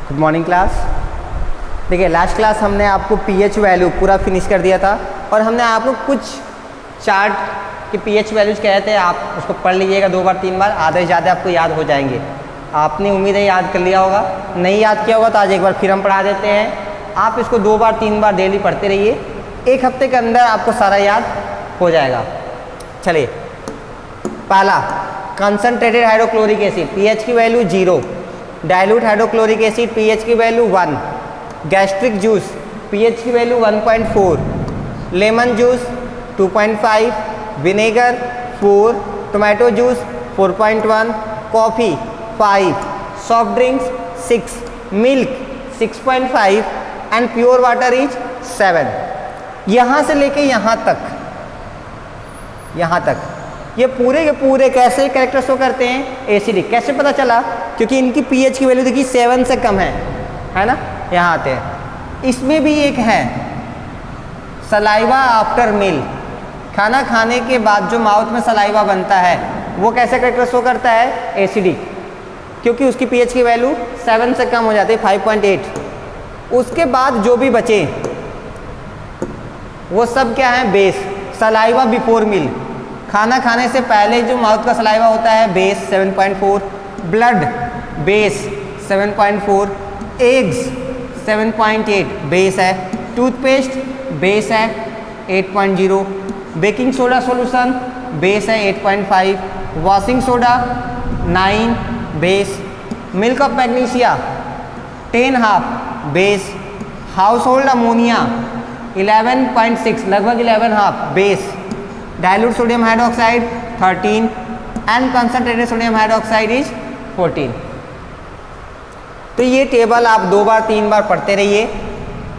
Good morning class. देखिए last class हमने आपको पीएच वैल्यू पूरा फिनिश कर दिया था और हमने आपको कुछ चार्ट के पीएच वैल्यूज कहे थे, आप उसको पढ़ लीजिएगा 2 बार 3 बार, आधे से ज़्यादा आपको याद हो जाएंगे। आपने उम्मीद है याद कर लिया होगा, नहीं याद किया होगा तो आज एक बार फिर हम पढ़ा देते हैं। आप इसको 2 बार 3 बार डेली पढ़ते रहिए, 1 हफ्ते के अंदर आपको सारा याद हो जाएगा। चलिए, पहला कंसनट्रेटेड हाइड्रोक्लोरिक एसिड, पीएच की value 0, dilute hydrochloric acid pH की वैल्यू 1, गैस्ट्रिक जूस पीएच की value 1.4, lemon juice 2.5, vinegar 4, tomato juice 4.1, coffee 5, soft drinks 6, milk 6.5 and pure water is 7। यहाँ से लेके यहाँ तक ये पूरे के पूरे कैसे कैरेक्टर शो करते हैं? एसिडिक। कैसे पता चला? क्योंकि इनकी पीएच की वैल्यू देखिए 7 से कम है ना, यहाँ आते हैं। इसमें भी एक है सलाइवा आफ्टर मील, खाना खाने के बाद जो माउथ में सलाइवा बनता है वो कैसे कैरेक्टर शो करता है? एसिडिक, क्योंकि उसकी पीएच की वैल्यू 7 से कम हो जाती है, 5.8। उसके बाद जो भी बचे वो सब क्या है? बेस। सलाइवा बिफोर मील, खाना खाने से पहले जो माउथ का सलाइवा होता है, base 7.4, blood base 7.4, eggs 7.8 base है, टूथपेस्ट बेस है 8.0, बेकिंग सोडा सॉल्यूशन बेस है 8.5, washing soda 9 base, milk of magnesia 10.5 base, house hold ammonia 11.6 लगभग 11.5 base, dilute sodium hydroxide 13 and concentrated sodium hydroxide is 14। तो ये table आप 2 बार 3 बार पढ़ते रहिए,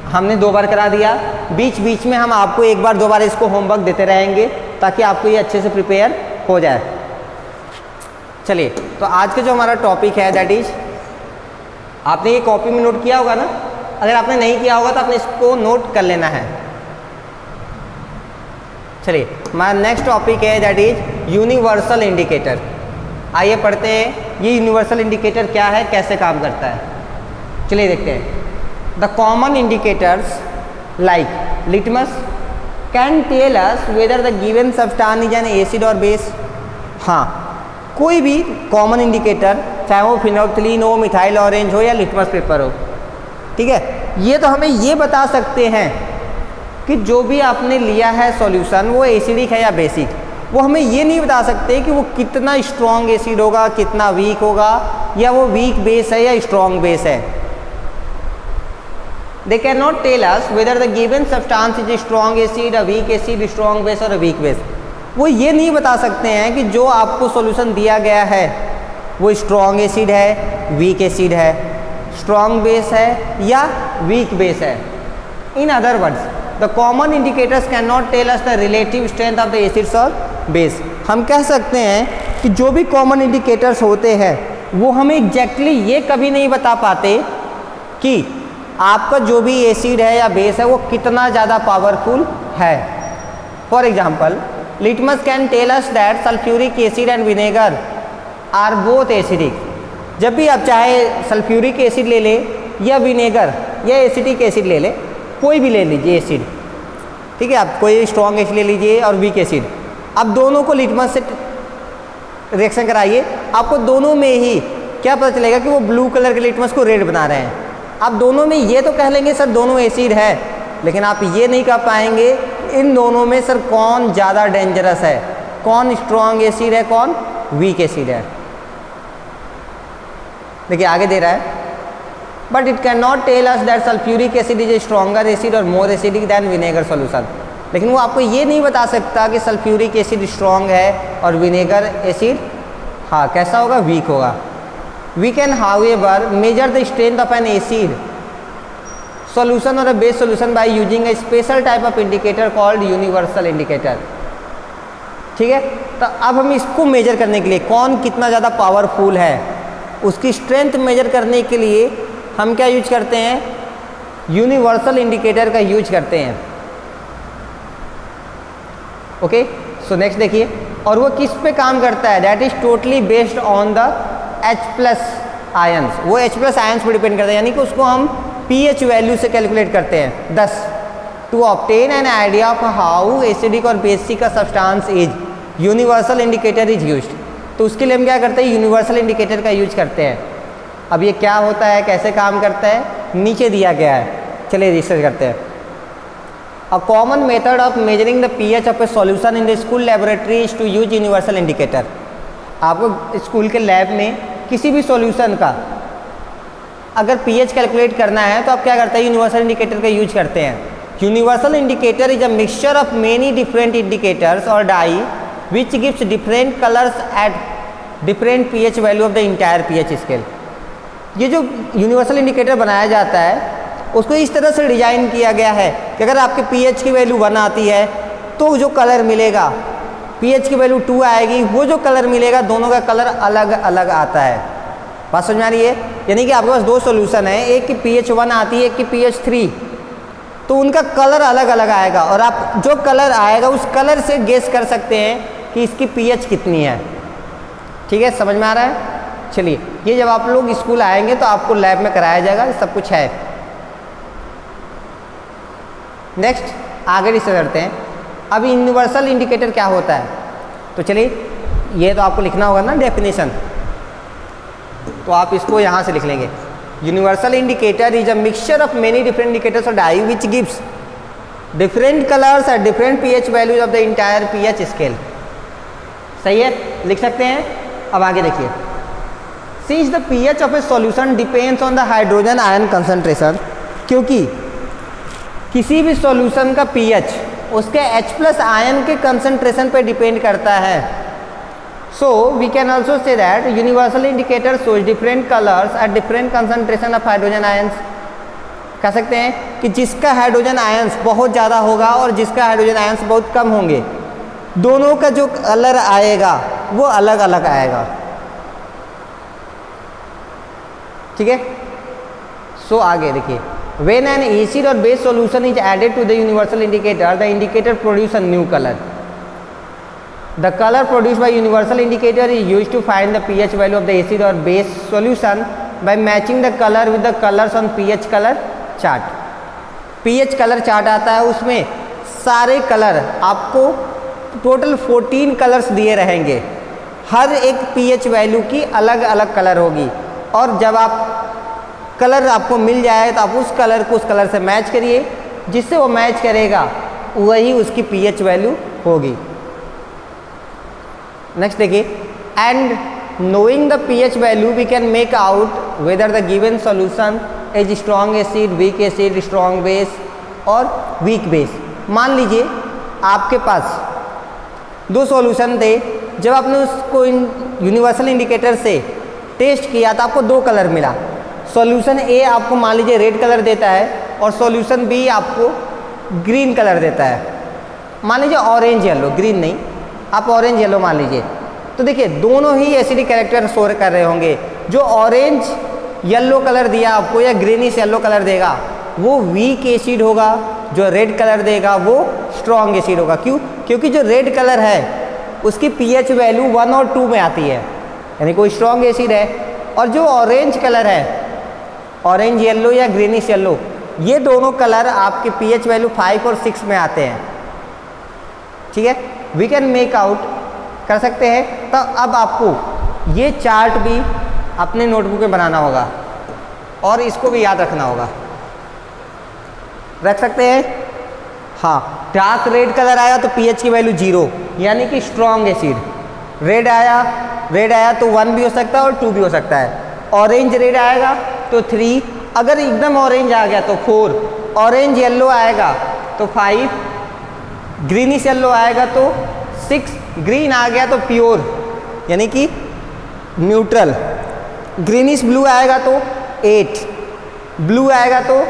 हमने 2 बार करा दिया। बीच बीच में हम आपको 1 बार 2 बार इसको होमवर्क देते रहेंगे ताकि आपको ये अच्छे से प्रिपेयर हो जाए। चलिए, तो आज का जो हमारा टॉपिक है दैट इज, आपने ये कॉपी में नोट किया होगा ना? अगर आपने नहीं किया होगा तो आपने इसको नोट कर लेना है। चलिए, हमारा नेक्स्ट टॉपिक है दैट इज यूनिवर्सल इंडिकेटर। आइए पढ़ते हैं ये यूनिवर्सल इंडिकेटर क्या है, कैसे काम करता है। चलिए देखते हैं। The common indicators like litmus can tell us whether the given substance is an acid और बेस। हाँ, कोई भी कॉमन इंडिकेटर, चाहे वो फिनोल्फथलीन हो, मिथाइल ऑरेंज हो या लिटमस पेपर हो, ठीक है, ये तो हमें ये बता सकते हैं कि जो भी आपने लिया है सॉल्यूशन वो एसिडिक है या बेसिक। वो हमें ये नहीं बता सकते कि वो कितना स्ट्रॉन्ग एसिड होगा, कितना वीक होगा, या वो वीक बेस है या स्ट्रॉन्ग बेस है। They can not tell us whether the given substance is strong acid, a weak acid, strong base और अ वीक बेस। वो ये नहीं बता सकते हैं कि जो आपको सॉल्यूशन दिया गया है वो स्ट्रॉन्ग एसिड है, वीक एसिड है, स्ट्रॉन्ग बेस है या वीक बेस है। In other words, the common indicators can not tell us the relative strength of the acids और बेस। हम कह सकते हैं कि जो भी कॉमन इंडिकेटर्स होते हैं वो हमें एग्जैक्टली ये कभी नहीं बता पाते कि आपका जो भी एसिड है या बेस है वो कितना ज़्यादा पावरफुल है। For example, litmus can tell us that sulphuric acid and vinegar are both acidic. जब भी आप चाहे सल्फ्यूरिक एसिड ले ले या विनेगर या एसिटिक एसिड ले ले, कोई भी ले लीजिए एसिड, ठीक है, आप कोई स्ट्रॉन्ग एसिड ले लीजिए और वीक एसिड, आप दोनों को लिटमस से रिएक्शन कराइए, आपको दोनों में ही क्या पता चलेगा कि वो ब्लू कलर के लिटमस को रेड बना रहे हैं। आप दोनों में ये तो कह लेंगे सर दोनों एसिड है, लेकिन आप ये नहीं कह पाएंगे इन दोनों में सर कौन ज़्यादा डेंजरस है, कौन स्ट्रॉन्ग एसिड है, कौन वीक एसिड है। देखिए आगे दे रहा है, but it can not tell us that sulphuric acid is a stronger acid और more acidic than vinegar solution. लेकिन वो आपको ये नहीं बता सकता कि सल्फ्यूरिक एसिड स्ट्रॉन्ग है और विनेगर एसिड हाँ कैसा होगा, वीक होगा। We can however measure the strength of an acid solution और a base solution by using a special type of indicator called universal indicator. ठीक है, तो अब हम इसको मेजर करने के लिए कौन कितना ज़्यादा पावरफुल है उसकी स्ट्रेंथ मेजर करने के लिए हम क्या यूज करते हैं? यूनिवर्सल इंडिकेटर का यूज करते हैं। ओके, सो नेक्स्ट देखिए, और वो किस पे काम करता है? That is totally based on the H+ ions, वो H प्लस आयंस पर डिपेंड करता है, यानी कि उसको हम pH वैल्यू से कैलकुलेट करते हैं 10 to obtain an idea of how acidic और बेसिक का substance is, universal indicator is used. तो उसके लिए हम क्या करते हैं, यूनिवर्सल इंडिकेटर का यूज करते हैं। अब ये क्या होता है, कैसे काम करता है, नीचे दिया गया है, चलिए रिसर्च करते हैं। A common method of measuring the pH of a solution in the school laboratory is to use universal indicator. आपको स्कूल के लैब में किसी भी सॉल्यूशन का अगर pH कैलकुलेट करना है तो आप क्या करते हैं, यूनिवर्सल इंडिकेटर का यूज करते हैं। Universal indicator is a mixture of many different indicators और dye which gives different colours at different pH value of the entire pH scale. ये जो यूनिवर्सल इंडिकेटर बनाया जाता है उसको इस तरह से डिजाइन किया गया है कि अगर आपके pH की वैल्यू 1 आती है तो जो कलर मिलेगा, pH की वैल्यू 2 आएगी, वो जो कलर मिलेगा दोनों का कलर अलग अलग आता है। बात समझ में आ रही है? यानी कि आपके पास दो सॉल्यूशन है, एक की pH 1 आती है, एक की pH 3, तो उनका कलर अलग अलग आएगा और आप जो कलर आएगा उस कलर से गेस कर सकते हैं कि इसकी pH कितनी है। ठीक है, समझ में आ रहा है? चलिए, ये जब आप लोग स्कूल आएंगे तो आपको लैब में कराया जाएगा, सब कुछ है। नेक्स्ट आगे डिस्कस करते हैं। अब यूनिवर्सल इंडिकेटर क्या होता है, तो चलिए ये तो आपको लिखना होगा ना डेफिनेशन, तो आप इसको यहाँ से लिख लेंगे। Universal indicator is a mixture of many different indicators और dye which gives different colours at different pH values of the entire pH scale. सही है, लिख सकते हैं। अब आगे देखिए, since the pH of a solution depends on the hydrogen ion concentration, क्योंकि किसी भी सॉल्यूशन का pH उसके H प्लस आयन के कंसंट्रेशन पे डिपेंड करता है। So we can also say that universal indicator shows different colours at different concentration of hydrogen ions. कह सकते हैं कि जिसका हाइड्रोजन आयंस बहुत ज़्यादा होगा और जिसका हाइड्रोजन आयंस बहुत कम होंगे, दोनों का जो कलर आएगा वो अलग अलग आएगा। ठीक है, सो आगे देखिए, when an acid or base solution is added to the universal indicator, the indicator produce a new color. The color produced by universal indicator is used to find the pH value of the acid or base solution by matching the color with the colors on pH color chart. pH color chart आता है, उसमें सारे colour आपको total 14 colours दिए रहेंगे, हर एक pH value की अलग अलग कलर होगी। और जब आप कलर आपको मिल जाए तो आप उस कलर को उस कलर से मैच करिए, जिससे वो मैच करेगा वही उसकी pH वैल्यू होगी। नेक्स्ट देखिए, and knowing the pH value we can make out whether the given solution is strong acid, weak acid, strong base और वीक बेस। मान लीजिए आपके पास दो सॉल्यूशन थे, जब आपने उसको यूनिवर्सल इंडिकेटर से टेस्ट किया तो आपको दो कलर मिला। सॉल्यूशन ए आपको मान लीजिए रेड कलर देता है और सॉल्यूशन बी आपको ग्रीन कलर देता है। मान लीजिए ऑरेंज येलो, ग्रीन नहीं, आप ऑरेंज येलो मान लीजिए। तो देखिए दोनों ही एसिडिक कैरेक्टर शो कर रहे होंगे। जो ऑरेंज येलो कलर दिया आपको या ग्रीनिश येलो कलर देगा वो वीक एसिड होगा, जो रेड कलर देगा वो स्ट्रॉन्ग एसिड होगा। क्यों? क्योंकि जो रेड कलर है उसकी pH वैल्यू 1 और 2 में आती है, यानी कोई स्ट्रॉन्ग एसिड है। और जो ऑरेंज कलर है, ऑरेंज येलो या ग्रीनिश येलो, ये दोनों कलर आपके pH वैल्यू 5 और 6 में आते हैं। ठीक है, वी कैन मेक आउट कर सकते हैं। तो अब आपको ये चार्ट भी अपने नोटबुक में बनाना होगा और इसको भी याद रखना होगा। रख सकते हैं? हाँ, डार्क रेड कलर आया तो pH की वैल्यू 0, यानी कि स्ट्रॉन्ग एसिड। रेड आया तो 1 भी हो सकता है और 2 भी हो सकता है। ऑरेंज रेड आएगा तो 3, अगर एकदम ऑरेंज आ गया तो 4, ऑरेंज येलो आएगा तो 5, ग्रीनिश येलो आएगा तो 6, ग्रीन आ गया तो प्योर यानी कि न्यूट्रल, ग्रीनिश ब्लू आएगा तो 8, ब्लू आएगा तो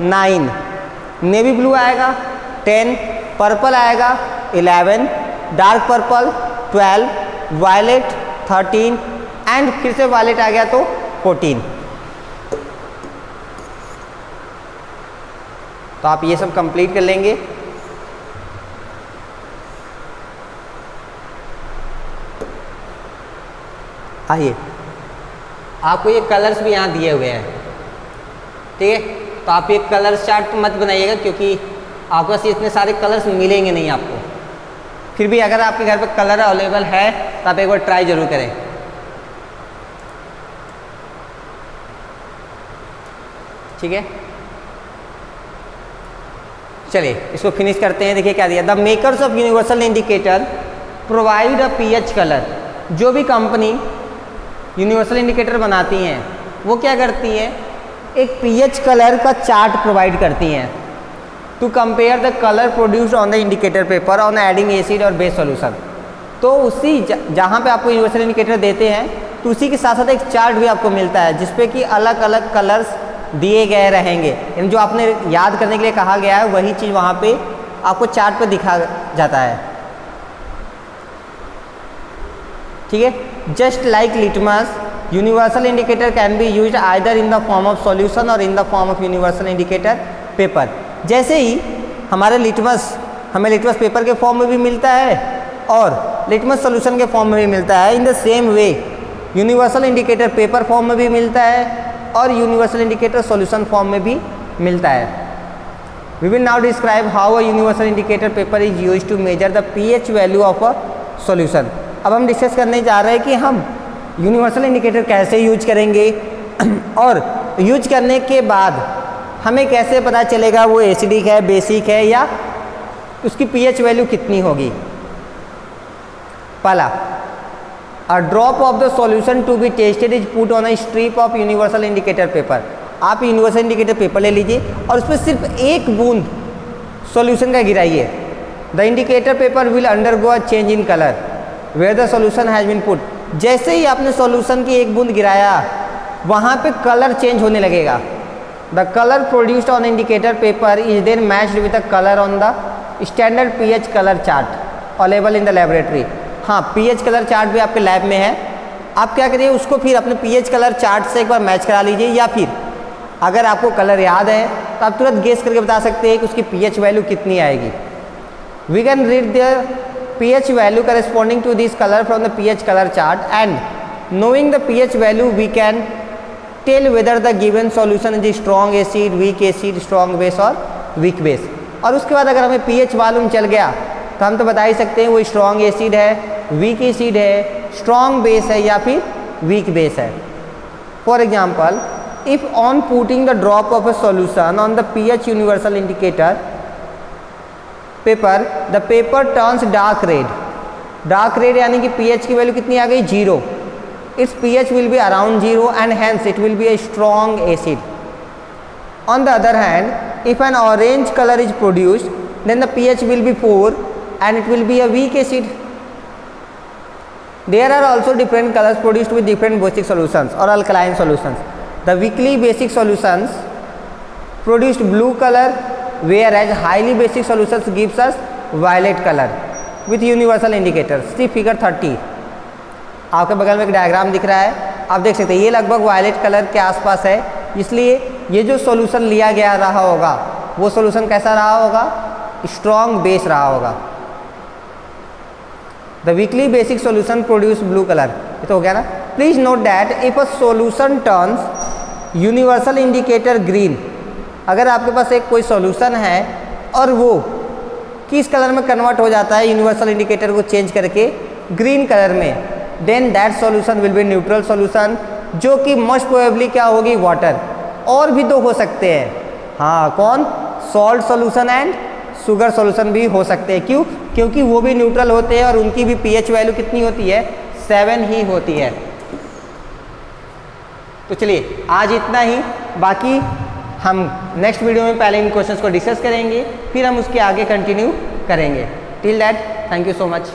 9, नेवी ब्लू आएगा 10, पर्पल आएगा 11, डार्क पर्पल 12, वायलेट 13 एंड फिर से वायलेट आ गया तो 14। तो आप ये सब कंप्लीट कर लेंगे। आइए आपको ये कलर्स भी यहाँ दिए हुए हैं, ठीक है। तो आप ये कलर्स चार्ट मत बनाइएगा क्योंकि आपके पास इतने सारे कलर्स मिलेंगे नहीं आपको। फिर भी अगर आपके घर पे कलर अवेलेबल है तो आप एक बार ट्राई जरूर करें। ठीक है, चलिए इसको फिनिश करते हैं। देखिए क्या दिया, the makers of universal indicator provide a pH colour. जो भी कंपनी यूनिवर्सल इंडिकेटर बनाती हैं वो क्या करती हैं, एक पीएच कलर का चार्ट प्रोवाइड करती हैं to compare the colour produced on the indicator paper on adding acid और बेस सॉल्यूशन। तो उसी जहाँ पे आपको यूनिवर्सल इंडिकेटर देते हैं तो उसी के साथ साथ एक चार्ट भी आपको मिलता है जिसपे कि अलग अलग कलर्स दिए गए रहेंगे। यानी जो आपने याद करने के लिए कहा गया है वही चीज़ वहाँ पे आपको चार्ट पे दिखा जाता है। ठीक है, just like litmus universal indicator can be used either in the form of solution or in the form of universal indicator paper. जैसे ही हमारे लिटमस हमें लिटमस पेपर के फॉर्म में भी मिलता है और लिटमस सॉल्यूशन के फॉर्म में भी मिलता है, in the same way universal indicator paper form में भी मिलता है और यूनिवर्सल इंडिकेटर सॉल्यूशन फॉर्म में भी मिलता है। We will now describe how a universal indicator paper is used to measure the pH value of a solution. अब हम डिस्कस करने जा रहे हैं कि हम यूनिवर्सल इंडिकेटर कैसे यूज करेंगे और यूज करने के बाद हमें कैसे पता चलेगा वो एसिडिक है, बेसिक है या उसकी पीएच वैल्यू कितनी होगी। पहला, a drop of the solution to be tested is put on a strip of universal indicator paper. आप यूनिवर्सल इंडिकेटर पेपर ले लीजिए और उस पर सिर्फ एक बूंद सॉल्यूशन का गिराइए। The indicator paper will undergo a change in colour where the solution has been put. जैसे ही आपने सॉल्यूशन की एक बूंद गिराया वहाँ पे कलर चेंज होने लगेगा। The colour produced on indicator paper is then matched with the colour on the standard pH colour chart available in the laboratory. हाँ, पीएच कलर चार्ट भी आपके लैब में है। आप क्या करिए, उसको फिर अपने पीएच कलर चार्ट से एक बार मैच करा लीजिए, या फिर अगर आपको कलर याद है तो आप तुरंत गेस करके बता सकते हैं कि उसकी पीएच वैल्यू कितनी आएगी। We can read the pH value corresponding to this color from the pH color chart, and knowing the pH value we can tell whether the given solution is strong acid, weak acid, strong base और weak base। और उसके बाद अगर हमें pH मालूम चल गया तो हम तो बता ही सकते हैं वो strong acid है, weak acid है, strong base है या फिर weak base है। For example, if on putting the drop of a solution on the pH universal indicator paper, the paper turns dark red. Dark red यानी कि pH की value कितनी आ गई, 0। It's pH will be around 0 and hence it will be a strong acid. On the other hand, if an orange colour is produced then the pH will be 4 and it will be a weak acid. There are also different colours produced with different basic solutions और alkaline solutions. The weekly basic solutions produced blue colour, whereas highly basic solutions gives us violet color with universal indicator। see figure 30, आपके बगल में एक diagram दिख रहा है, आप देख सकते हैं ये लगभग वायलेट कलर के आसपास है। इसलिए ये जो सॉल्यूशन लिया गया रहा होगा वो सॉल्यूशन कैसा रहा होगा, स्ट्रॉन्ग बेस रहा होगा। The weekly basic solution produce blue colour, ये तो हो गया ना। Please note that if a solution turns universal indicator green, अगर आपके पास एक कोई सॉल्यूशन है और वो किस कलर में कन्वर्ट हो जाता है यूनिवर्सल इंडिकेटर को चेंज करके ग्रीन कलर में, then that solution will be neutral solution, जो कि मोस्ट प्रोबेबली क्या होगी, वाटर। और भी दो हो सकते हैं, हाँ कौन, salt solution and sugar solution भी हो सकते हैं। क्यों, क्योंकि वो भी न्यूट्रल होते हैं और उनकी भी पीएच वैल्यू कितनी होती है, 7 ही होती है। तो चलिए आज इतना ही, बाकी हम नेक्स्ट वीडियो में पहले इन क्वेश्चंस को डिस्कस करेंगे, फिर हम उसके आगे कंटिन्यू करेंगे। Till that, thank you so much.